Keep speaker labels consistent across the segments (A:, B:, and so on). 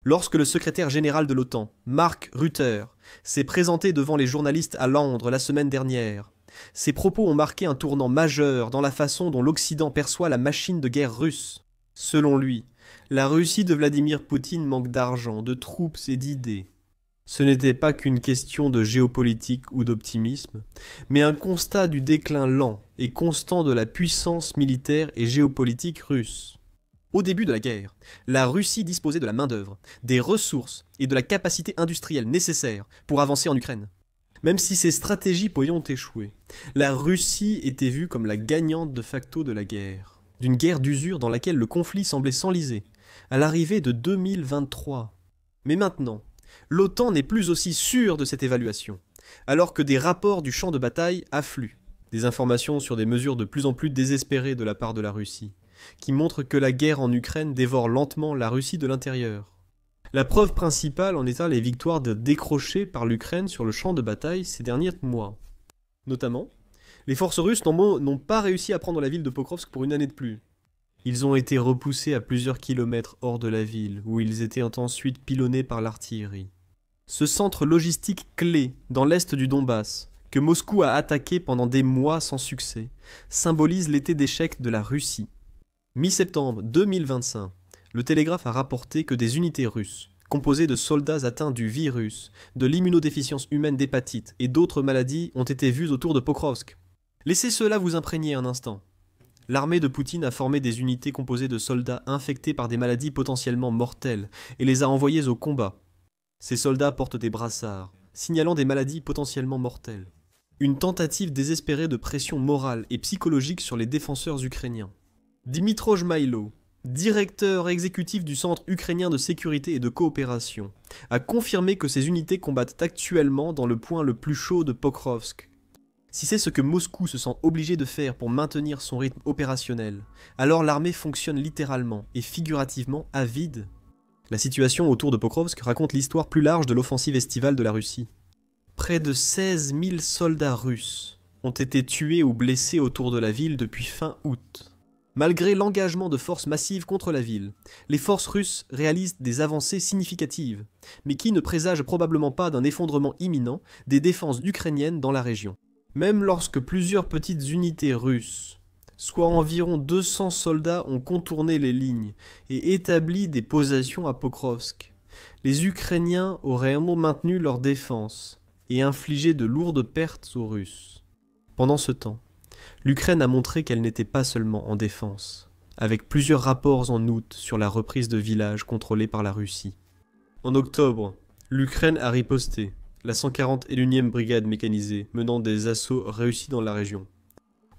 A: Lorsque le secrétaire général de l'OTAN, Mark Rutte, s'est présenté devant les journalistes à Londres la semaine dernière, ses propos ont marqué un tournant majeur dans la façon dont l'Occident perçoit la machine de guerre russe. Selon lui, la Russie de Vladimir Poutine manque d'argent, de troupes et d'idées. Ce n'était pas qu'une question de géopolitique ou d'optimisme, mais un constat du déclin lent et constant de la puissance militaire et géopolitique russe. Au début de la guerre, la Russie disposait de la main-d'œuvre, des ressources et de la capacité industrielle nécessaires pour avancer en Ukraine. Même si ces stratégies ont échoué, la Russie était vue comme la gagnante de facto de la guerre. D'une guerre d'usure dans laquelle le conflit semblait s'enliser, à l'arrivée de 2023. Mais maintenant, l'OTAN n'est plus aussi sûre de cette évaluation, alors que des rapports du champ de bataille affluent. Des informations sur des mesures de plus en plus désespérées de la part de la Russie, qui montrent que la guerre en Ukraine dévore lentement la Russie de l'intérieur. La preuve principale en est les victoires décrochées par l'Ukraine sur le champ de bataille ces derniers mois. Notamment, les forces russes n'ont pas réussi à prendre la ville de Pokrovsk pour une année de plus. Ils ont été repoussés à plusieurs kilomètres hors de la ville, où ils étaient ensuite pilonnés par l'artillerie. Ce centre logistique clé dans l'est du Donbass, que Moscou a attaqué pendant des mois sans succès, symbolise l'été d'échec de la Russie. Mi-septembre 2025, le Télégraphe a rapporté que des unités russes, composées de soldats atteints du virus, de l'immunodéficience humaine d'hépatite et d'autres maladies, ont été vues autour de Pokrovsk. Laissez cela vous imprégner un instant. L'armée de Poutine a formé des unités composées de soldats infectés par des maladies potentiellement mortelles et les a envoyés au combat. Ces soldats portent des brassards, signalant des maladies potentiellement mortelles. Une tentative désespérée de pression morale et psychologique sur les défenseurs ukrainiens. Dmytro Jmailo, directeur exécutif du Centre ukrainien de sécurité et de coopération, a confirmé que ces unités combattent actuellement dans le point le plus chaud de Pokrovsk. Si c'est ce que Moscou se sent obligé de faire pour maintenir son rythme opérationnel, alors l'armée fonctionne littéralement et figurativement à vide. La situation autour de Pokrovsk raconte l'histoire plus large de l'offensive estivale de la Russie. Près de 16 000 soldats russes ont été tués ou blessés autour de la ville depuis fin août. Malgré l'engagement de forces massives contre la ville, les forces russes réalisent des avancées significatives, mais qui ne présagent probablement pas d'un effondrement imminent des défenses ukrainiennes dans la région. Même lorsque plusieurs petites unités russes, soit environ 200 soldats, ont contourné les lignes et établi des positions à Pokrovsk, les Ukrainiens auraient maintenu leur défense et infligé de lourdes pertes aux Russes. Pendant ce temps, l'Ukraine a montré qu'elle n'était pas seulement en défense, avec plusieurs rapports en août sur la reprise de villages contrôlés par la Russie. En octobre, l'Ukraine a riposté, la 141e brigade mécanisée menant des assauts réussis dans la région.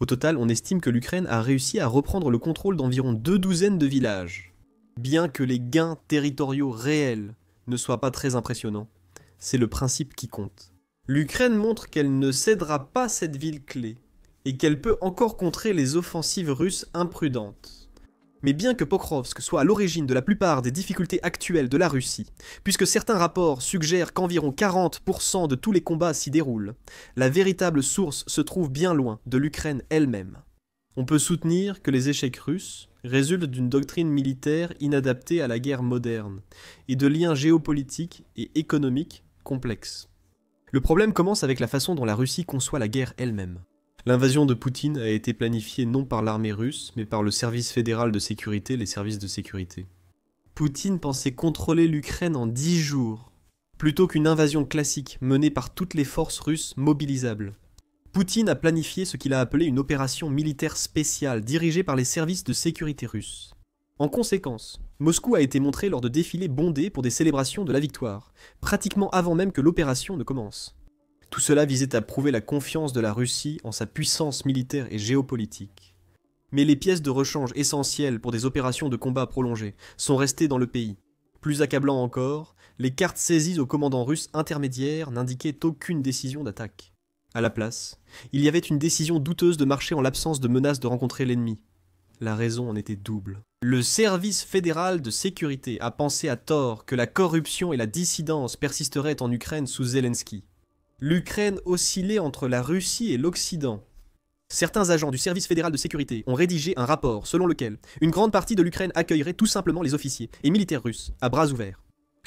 A: Au total, on estime que l'Ukraine a réussi à reprendre le contrôle d'environ 2 douzaines de villages. Bien que les gains territoriaux réels ne soient pas très impressionnants, c'est le principe qui compte. L'Ukraine montre qu'elle ne cédera pas cette ville clé, et qu'elle peut encore contrer les offensives russes imprudentes. Mais bien que Pokrovsk soit à l'origine de la plupart des difficultés actuelles de la Russie, puisque certains rapports suggèrent qu'environ 40% de tous les combats s'y déroulent, la véritable source se trouve bien loin de l'Ukraine elle-même. On peut soutenir que les échecs russes résultent d'une doctrine militaire inadaptée à la guerre moderne, et de liens géopolitiques et économiques complexes. Le problème commence avec la façon dont la Russie conçoit la guerre elle-même. L'invasion de Poutine a été planifiée non par l'armée russe, mais par le service fédéral de sécurité, les services de sécurité. Poutine pensait contrôler l'Ukraine en 10 jours, plutôt qu'une invasion classique menée par toutes les forces russes mobilisables. Poutine a planifié ce qu'il a appelé une opération militaire spéciale dirigée par les services de sécurité russes. En conséquence, Moscou a été montré lors de défilés bondés pour des célébrations de la victoire, pratiquement avant même que l'opération ne commence. Tout cela visait à prouver la confiance de la Russie en sa puissance militaire et géopolitique. Mais les pièces de rechange essentielles pour des opérations de combat prolongées sont restées dans le pays. Plus accablant encore, les cartes saisies au commandant russe intermédiaire n'indiquaient aucune décision d'attaque. À la place, il y avait une décision douteuse de marcher en l'absence de menace de rencontrer l'ennemi. La raison en était double. Le service fédéral de sécurité a pensé à tort que la corruption et la dissidence persisteraient en Ukraine sous Zelensky. L'Ukraine oscillait entre la Russie et l'Occident. Certains agents du service fédéral de sécurité ont rédigé un rapport selon lequel une grande partie de l'Ukraine accueillerait tout simplement les officiers et militaires russes à bras ouverts.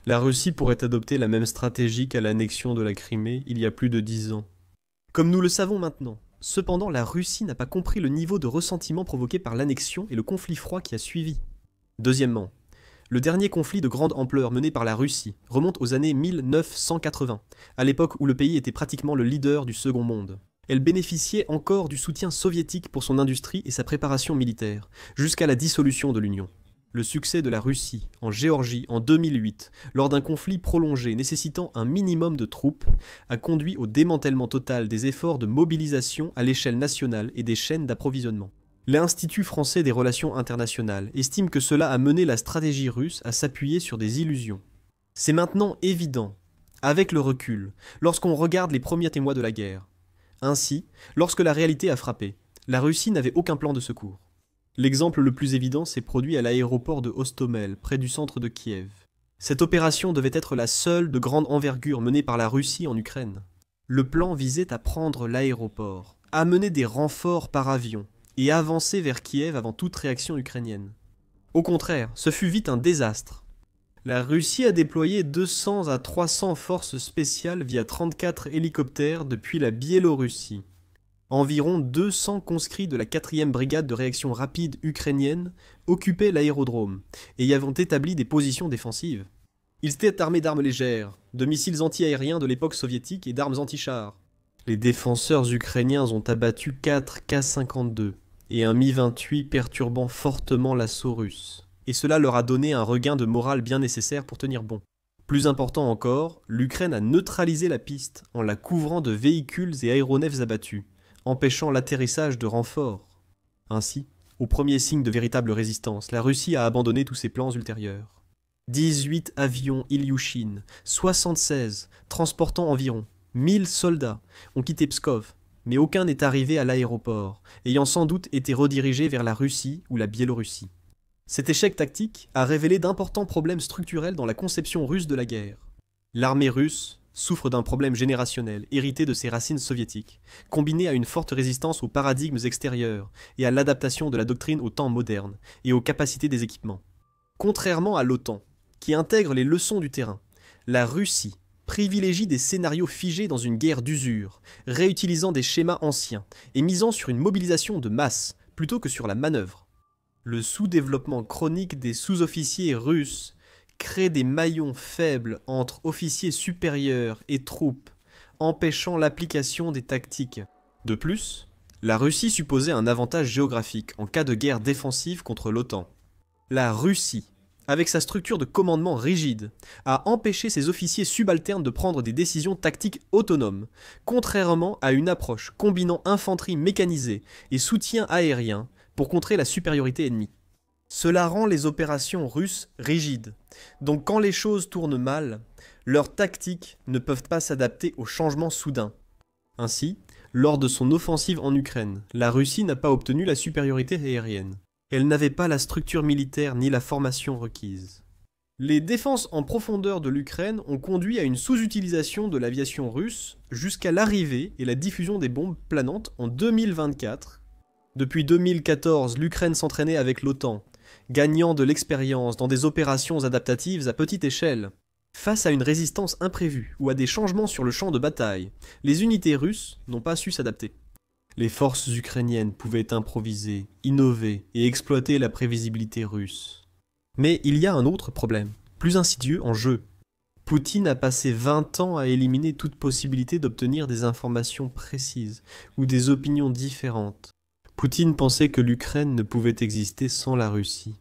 A: La Russie pourrait adopter la même stratégie qu'à l'annexion de la Crimée il y a plus de 10 ans. Comme nous le savons maintenant, cependant la Russie n'a pas compris le niveau de ressentiment provoqué par l'annexion et le conflit froid qui a suivi. Deuxièmement, le dernier conflit de grande ampleur mené par la Russie remonte aux années 1980, à l'époque où le pays était pratiquement le leader du Second Monde. Elle bénéficiait encore du soutien soviétique pour son industrie et sa préparation militaire, jusqu'à la dissolution de l'Union. Le succès de la Russie en Géorgie en 2008, lors d'un conflit prolongé nécessitant un minimum de troupes, a conduit au démantèlement total des efforts de mobilisation à l'échelle nationale et des chaînes d'approvisionnement. L'Institut français des relations internationales estime que cela a mené la stratégie russe à s'appuyer sur des illusions. C'est maintenant évident, avec le recul, lorsqu'on regarde les premiers témoins de la guerre. Ainsi, lorsque la réalité a frappé, la Russie n'avait aucun plan de secours. L'exemple le plus évident s'est produit à l'aéroport de Hostomel, près du centre de Kiev. Cette opération devait être la seule de grande envergure menée par la Russie en Ukraine. Le plan visait à prendre l'aéroport, amener des renforts par avion et avancer vers Kiev avant toute réaction ukrainienne. Au contraire, ce fut vite un désastre. La Russie a déployé 200 à 300 forces spéciales via 34 hélicoptères depuis la Biélorussie. Environ 200 conscrits de la 4e brigade de réaction rapide ukrainienne occupaient l'aérodrome et y avaient établi des positions défensives. Ils étaient armés d'armes légères, de missiles anti-aériens de l'époque soviétique et d'armes anti-chars. Les défenseurs ukrainiens ont abattu 4 K-52 et un Mi-28 perturbant fortement l'assaut russe. Et cela leur a donné un regain de morale bien nécessaire pour tenir bon. Plus important encore, l'Ukraine a neutralisé la piste en la couvrant de véhicules et aéronefs abattus, empêchant l'atterrissage de renforts. Ainsi, au premier signe de véritable résistance, la Russie a abandonné tous ses plans ultérieurs. 18 avions Ilyushin, 76, transportant environ 1000 soldats, ont quitté Pskov, mais aucun n'est arrivé à l'aéroport, ayant sans doute été redirigé vers la Russie ou la Biélorussie. Cet échec tactique a révélé d'importants problèmes structurels dans la conception russe de la guerre. L'armée russe souffre d'un problème générationnel hérité de ses racines soviétiques, combiné à une forte résistance aux paradigmes extérieurs et à l'adaptation de la doctrine aux temps modernes et aux capacités des équipements. Contrairement à l'OTAN, qui intègre les leçons du terrain, la Russie privilégie des scénarios figés dans une guerre d'usure, réutilisant des schémas anciens et misant sur une mobilisation de masse plutôt que sur la manœuvre. Le sous-développement chronique des sous-officiers russes crée des maillons faibles entre officiers supérieurs et troupes, empêchant l'application des tactiques. De plus, la Russie supposait un avantage géographique en cas de guerre défensive contre l'OTAN. La Russie, avec sa structure de commandement rigide, a empêché ses officiers subalternes de prendre des décisions tactiques autonomes, contrairement à une approche combinant infanterie mécanisée et soutien aérien pour contrer la supériorité ennemie. Cela rend les opérations russes rigides, donc quand les choses tournent mal, leurs tactiques ne peuvent pas s'adapter aux changements soudains. Ainsi, lors de son offensive en Ukraine, la Russie n'a pas obtenu la supériorité aérienne. Elle n'avait pas la structure militaire ni la formation requise. Les défenses en profondeur de l'Ukraine ont conduit à une sous-utilisation de l'aviation russe jusqu'à l'arrivée et la diffusion des bombes planantes en 2024. Depuis 2014, l'Ukraine s'entraînait avec l'OTAN, gagnant de l'expérience dans des opérations adaptatives à petite échelle. Face à une résistance imprévue ou à des changements sur le champ de bataille, les unités russes n'ont pas su s'adapter. Les forces ukrainiennes pouvaient improviser, innover et exploiter la prévisibilité russe. Mais il y a un autre problème, plus insidieux en jeu. Poutine a passé 20 ans à éliminer toute possibilité d'obtenir des informations précises ou des opinions différentes. Poutine pensait que l'Ukraine ne pouvait exister sans la Russie.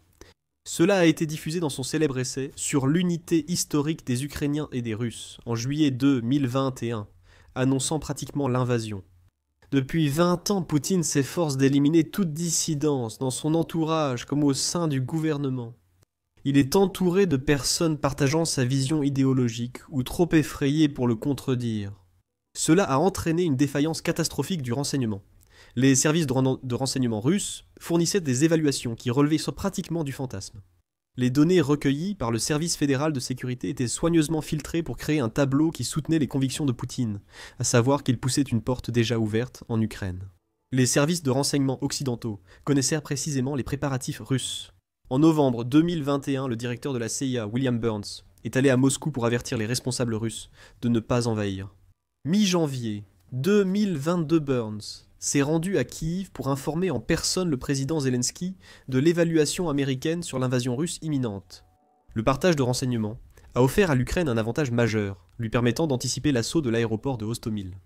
A: Cela a été diffusé dans son célèbre essai sur l'unité historique des Ukrainiens et des Russes, en juillet 2021, annonçant pratiquement l'invasion. Depuis 20 ans, Poutine s'efforce d'éliminer toute dissidence dans son entourage comme au sein du gouvernement. Il est entouré de personnes partageant sa vision idéologique ou trop effrayées pour le contredire. Cela a entraîné une défaillance catastrophique du renseignement. Les services de renseignement russes fournissaient des évaluations qui relevaient pratiquement du fantasme. Les données recueillies par le service fédéral de sécurité étaient soigneusement filtrées pour créer un tableau qui soutenait les convictions de Poutine, à savoir qu'il poussait une porte déjà ouverte en Ukraine. Les services de renseignement occidentaux connaissaient précisément les préparatifs russes. En novembre 2021, le directeur de la CIA, William Burns, est allé à Moscou pour avertir les responsables russes de ne pas envahir. Mi-janvier 2022, Burns s'est rendu à Kiev pour informer en personne le président Zelensky de l'évaluation américaine sur l'invasion russe imminente. Le partage de renseignements a offert à l'Ukraine un avantage majeur, lui permettant d'anticiper l'assaut de l'aéroport de Hostomel.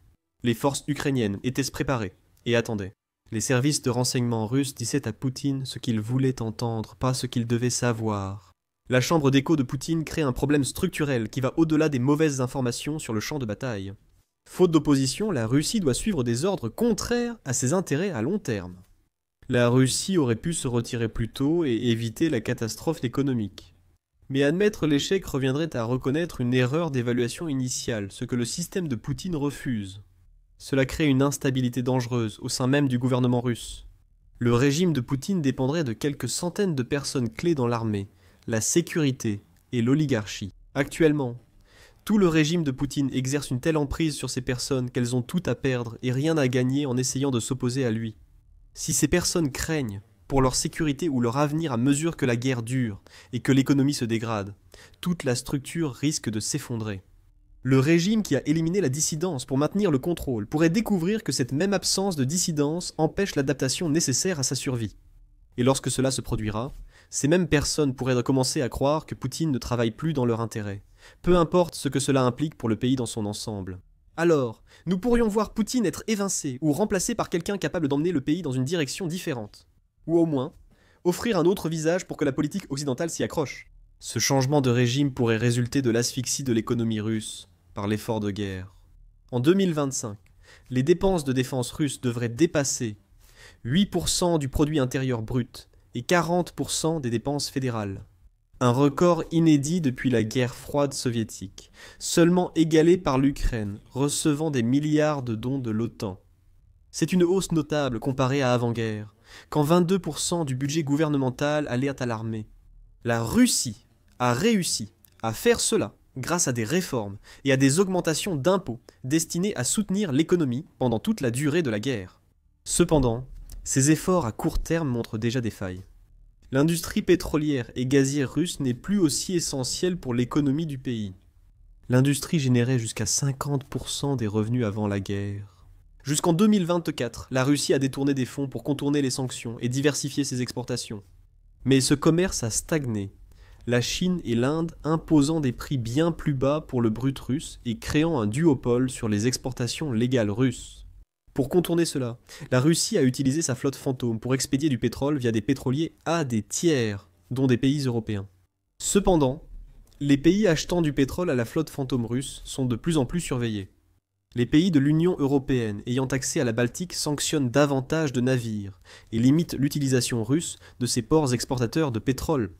A: Les forces ukrainiennes étaient préparées et attendaient. Les services de renseignement russes disaient à Poutine ce qu'il voulait entendre, pas ce qu'il devait savoir. La chambre d'écho de Poutine crée un problème structurel qui va au-delà des mauvaises informations sur le champ de bataille. Faute d'opposition, la Russie doit suivre des ordres contraires à ses intérêts à long terme. La Russie aurait pu se retirer plus tôt et éviter la catastrophe économique. Mais admettre l'échec reviendrait à reconnaître une erreur d'évaluation initiale, ce que le système de Poutine refuse. Cela crée une instabilité dangereuse au sein même du gouvernement russe. Le régime de Poutine dépendrait de quelques centaines de personnes clés dans l'armée, la sécurité et l'oligarchie. Actuellement, tout le régime de Poutine exerce une telle emprise sur ces personnes qu'elles ont tout à perdre et rien à gagner en essayant de s'opposer à lui. Si ces personnes craignent pour leur sécurité ou leur avenir à mesure que la guerre dure et que l'économie se dégrade, toute la structure risque de s'effondrer. Le régime qui a éliminé la dissidence pour maintenir le contrôle pourrait découvrir que cette même absence de dissidence empêche l'adaptation nécessaire à sa survie. Et lorsque cela se produira, ces mêmes personnes pourraient recommencer à croire que Poutine ne travaille plus dans leur intérêt, peu importe ce que cela implique pour le pays dans son ensemble. Alors, nous pourrions voir Poutine être évincé ou remplacé par quelqu'un capable d'emmener le pays dans une direction différente. Ou au moins, offrir un autre visage pour que la politique occidentale s'y accroche. Ce changement de régime pourrait résulter de l'asphyxie de l'économie russe par l'effort de guerre. En 2025, les dépenses de défense russes devraient dépasser 8% du produit intérieur brut et 40% des dépenses fédérales. Un record inédit depuis la guerre froide soviétique, seulement égalé par l'Ukraine, recevant des milliards de dons de l'OTAN. C'est une hausse notable comparée à avant-guerre, quand 22% du budget gouvernemental allait à l'armée. La Russie a réussi à faire cela grâce à des réformes et à des augmentations d'impôts destinées à soutenir l'économie pendant toute la durée de la guerre. Cependant, ces efforts à court terme montrent déjà des failles. L'industrie pétrolière et gazière russe n'est plus aussi essentielle pour l'économie du pays. L'industrie générait jusqu'à 50% des revenus avant la guerre. Jusqu'en 2024, la Russie a détourné des fonds pour contourner les sanctions et diversifier ses exportations. Mais ce commerce a stagné, la Chine et l'Inde imposant des prix bien plus bas pour le brut russe et créant un duopole sur les exportations légales russes. Pour contourner cela, la Russie a utilisé sa flotte fantôme pour expédier du pétrole via des pétroliers à des tiers, dont des pays européens. Cependant, les pays achetant du pétrole à la flotte fantôme russe sont de plus en plus surveillés. Les pays de l'Union européenne ayant accès à la Baltique sanctionnent davantage de navires et limitent l'utilisation russe de ces ports exportateurs de pétrole.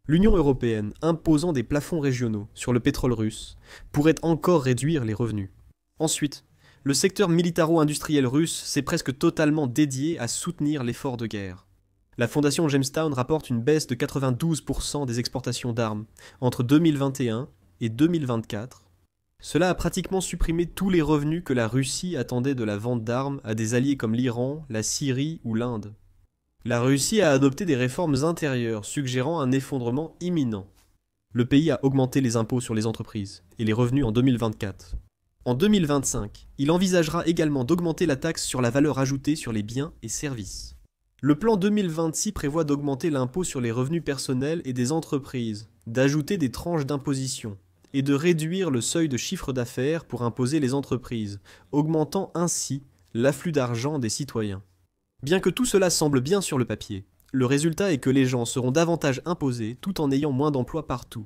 A: L'Union européenne imposant des plafonds régionaux sur le pétrole russe pourrait encore réduire les revenus. Ensuite, le secteur militaro-industriel russe s'est presque totalement dédié à soutenir l'effort de guerre. La fondation Gemstown rapporte une baisse de 92% des exportations d'armes entre 2021 et 2024. Cela a pratiquement supprimé tous les revenus que la Russie attendait de la vente d'armes à des alliés comme l'Iran, la Syrie ou l'Inde. La Russie a adopté des réformes intérieures suggérant un effondrement imminent. Le pays a augmenté les impôts sur les entreprises et les revenus en 2024. En 2025, il envisagera également d'augmenter la taxe sur la valeur ajoutée sur les biens et services. Le plan 2026 prévoit d'augmenter l'impôt sur les revenus personnels et des entreprises, d'ajouter des tranches d'imposition et de réduire le seuil de chiffre d'affaires pour imposer les entreprises, augmentant ainsi l'afflux d'argent des citoyens. Bien que tout cela semble bien sur le papier, le résultat est que les gens seront davantage imposés tout en ayant moins d'emplois partout.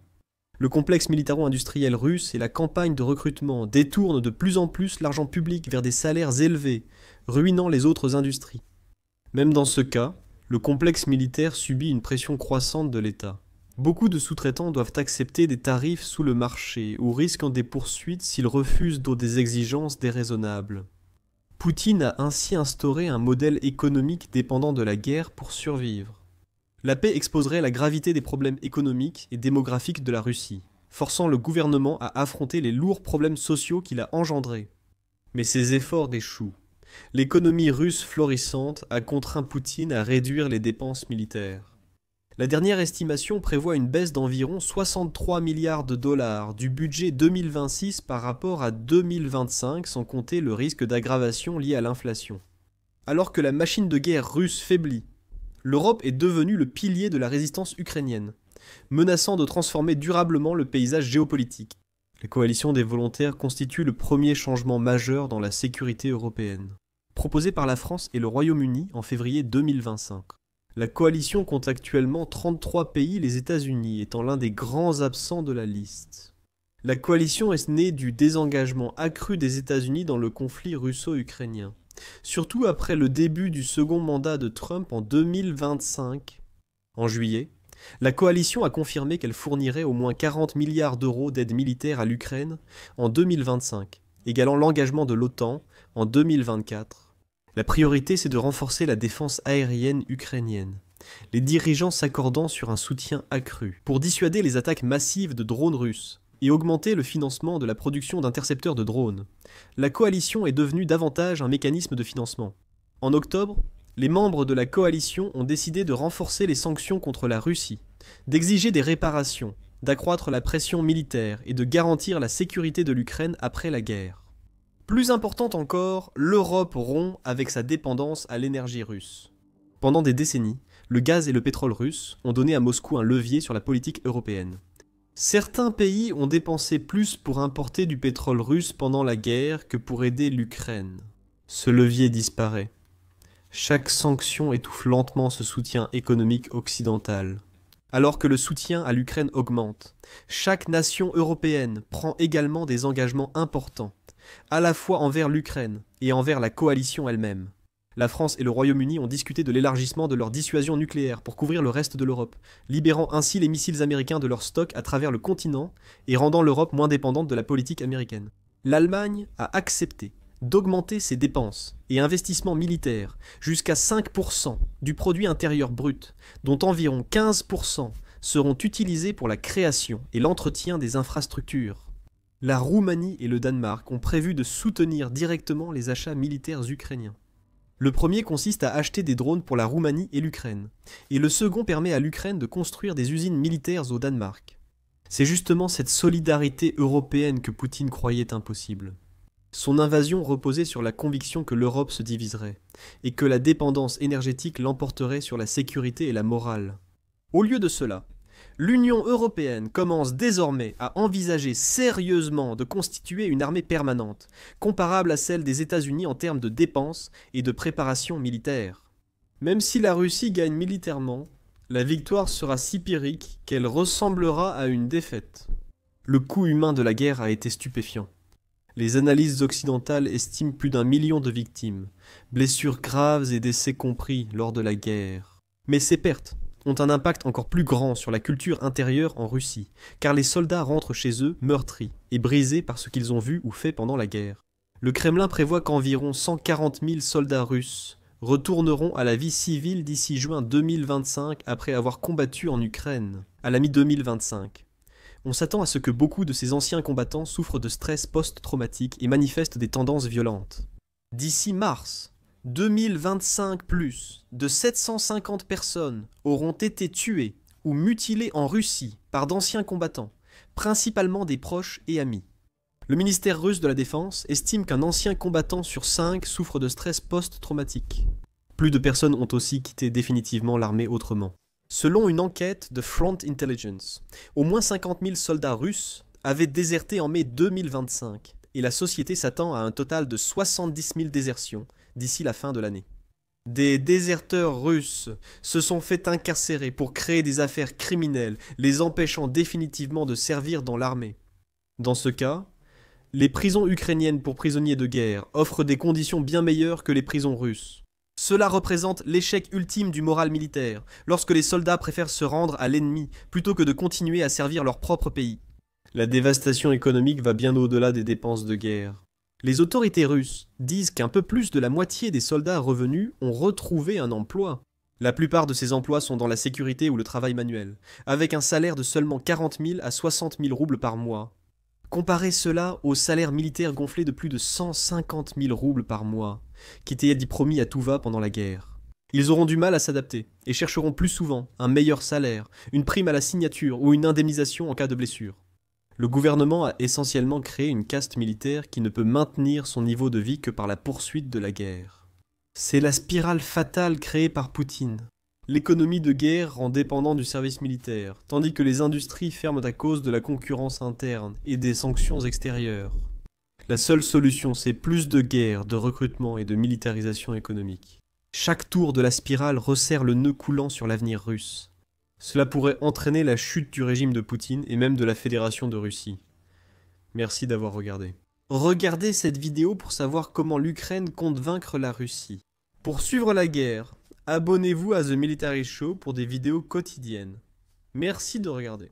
A: Le complexe militaro-industriel russe et la campagne de recrutement détournent de plus en plus l'argent public vers des salaires élevés, ruinant les autres industries. Même dans ce cas, le complexe militaire subit une pression croissante de l'État. Beaucoup de sous-traitants doivent accepter des tarifs sous le marché ou risquent des poursuites s'ils refusent des exigences déraisonnables. Poutine a ainsi instauré un modèle économique dépendant de la guerre pour survivre. La paix exposerait la gravité des problèmes économiques et démographiques de la Russie, forçant le gouvernement à affronter les lourds problèmes sociaux qu'il a engendrés. Mais ses efforts échouent. L'économie russe florissante a contraint Poutine à réduire les dépenses militaires. La dernière estimation prévoit une baisse d'environ 63 milliards de dollars du budget 2026 par rapport à 2025, sans compter le risque d'aggravation lié à l'inflation. Alors que la machine de guerre russe faiblit, l'Europe est devenue le pilier de la résistance ukrainienne, menaçant de transformer durablement le paysage géopolitique. La coalition des volontaires constitue le premier changement majeur dans la sécurité européenne, proposé par la France et le Royaume-Uni en février 2025. La coalition compte actuellement 33 pays, les États-Unis étant l'un des grands absents de la liste. La coalition est née du désengagement accru des États-Unis dans le conflit russo-ukrainien, surtout après le début du second mandat de Trump en 2025. En juillet, la coalition a confirmé qu'elle fournirait au moins 40 milliards d'euros d'aide militaire à l'Ukraine en 2025, égalant l'engagement de l'OTAN en 2024. La priorité, c'est de renforcer la défense aérienne ukrainienne, les dirigeants s'accordant sur un soutien accru pour dissuader les attaques massives de drones russes et augmenter le financement de la production d'intercepteurs de drones. La coalition est devenue davantage un mécanisme de financement. En octobre, les membres de la coalition ont décidé de renforcer les sanctions contre la Russie, d'exiger des réparations, d'accroître la pression militaire et de garantir la sécurité de l'Ukraine après la guerre. Plus important encore, l'Europe rompt avec sa dépendance à l'énergie russe. Pendant des décennies, le gaz et le pétrole russes ont donné à Moscou un levier sur la politique européenne. Certains pays ont dépensé plus pour importer du pétrole russe pendant la guerre que pour aider l'Ukraine. Ce levier disparaît. Chaque sanction étouffe lentement ce soutien économique occidental. Alors que le soutien à l'Ukraine augmente, chaque nation européenne prend également des engagements importants, à la fois envers l'Ukraine et envers la coalition elle-même. La France et le Royaume-Uni ont discuté de l'élargissement de leur dissuasion nucléaire pour couvrir le reste de l'Europe, libérant ainsi les missiles américains de leur stock à travers le continent et rendant l'Europe moins dépendante de la politique américaine. L'Allemagne a accepté d'augmenter ses dépenses et investissements militaires jusqu'à 5% du produit intérieur brut, dont environ 15% seront utilisés pour la création et l'entretien des infrastructures. La Roumanie et le Danemark ont prévu de soutenir directement les achats militaires ukrainiens. Le premier consiste à acheter des drones pour la Roumanie et l'Ukraine, et le second permet à l'Ukraine de construire des usines militaires au Danemark. C'est justement cette solidarité européenne que Poutine croyait impossible. Son invasion reposait sur la conviction que l'Europe se diviserait, et que la dépendance énergétique l'emporterait sur la sécurité et la morale. Au lieu de cela, l'Union européenne commence désormais à envisager sérieusement de constituer une armée permanente, comparable à celle des États-Unis en termes de dépenses et de préparation militaire. Même si la Russie gagne militairement, la victoire sera si pyrrhique qu'elle ressemblera à une défaite. Le coût humain de la guerre a été stupéfiant. Les analyses occidentales estiment plus d'1 million de victimes, blessures graves et décès compris lors de la guerre. Mais ces pertes ont un impact encore plus grand sur la culture intérieure en Russie, car les soldats rentrent chez eux meurtris et brisés par ce qu'ils ont vu ou fait pendant la guerre. Le Kremlin prévoit qu'environ 140 000 soldats russes retourneront à la vie civile d'ici juin 2025 après avoir combattu en Ukraine, à la mi-2025. On s'attend à ce que beaucoup de ces anciens combattants souffrent de stress post-traumatique et manifestent des tendances violentes. D'ici mars 2025, de 750 personnes auront été tuées ou mutilées en Russie par d'anciens combattants, principalement des proches et amis. Le ministère russe de la Défense estime qu'un ancien combattant sur 5 souffre de stress post-traumatique. Plus de personnes ont aussi quitté définitivement l'armée autrement. Selon une enquête de Front Intelligence, au moins 50 000 soldats russes avaient déserté en mai 2025, et la société s'attend à un total de 70 000 désertions d'ici la fin de l'année. Des déserteurs russes se sont fait incarcérer pour créer des affaires criminelles, les empêchant définitivement de servir dans l'armée. Dans ce cas, les prisons ukrainiennes pour prisonniers de guerre offrent des conditions bien meilleures que les prisons russes. Cela représente l'échec ultime du moral militaire, lorsque les soldats préfèrent se rendre à l'ennemi plutôt que de continuer à servir leur propre pays. La dévastation économique va bien au-delà des dépenses de guerre. Les autorités russes disent qu'un peu plus de la moitié des soldats revenus ont retrouvé un emploi. La plupart de ces emplois sont dans la sécurité ou le travail manuel, avec un salaire de seulement 40 000 à 60 000 roubles par mois. Comparez cela au salaire militaire gonflé de plus de 150 000 roubles par mois, qui était dit promis à tout va pendant la guerre. Ils auront du mal à s'adapter et chercheront plus souvent un meilleur salaire, une prime à la signature ou une indemnisation en cas de blessure. Le gouvernement a essentiellement créé une caste militaire qui ne peut maintenir son niveau de vie que par la poursuite de la guerre. C'est la spirale fatale créée par Poutine. L'économie de guerre rend dépendant du service militaire, tandis que les industries ferment à cause de la concurrence interne et des sanctions extérieures. La seule solution, c'est plus de guerre, de recrutement et de militarisation économique. Chaque tour de la spirale resserre le nœud coulant sur l'avenir russe. Cela pourrait entraîner la chute du régime de Poutine et même de la Fédération de Russie. Merci d'avoir regardé. Regardez cette vidéo pour savoir comment l'Ukraine compte vaincre la Russie. Pour suivre la guerre, abonnez-vous à The Military Show pour des vidéos quotidiennes. Merci de regarder.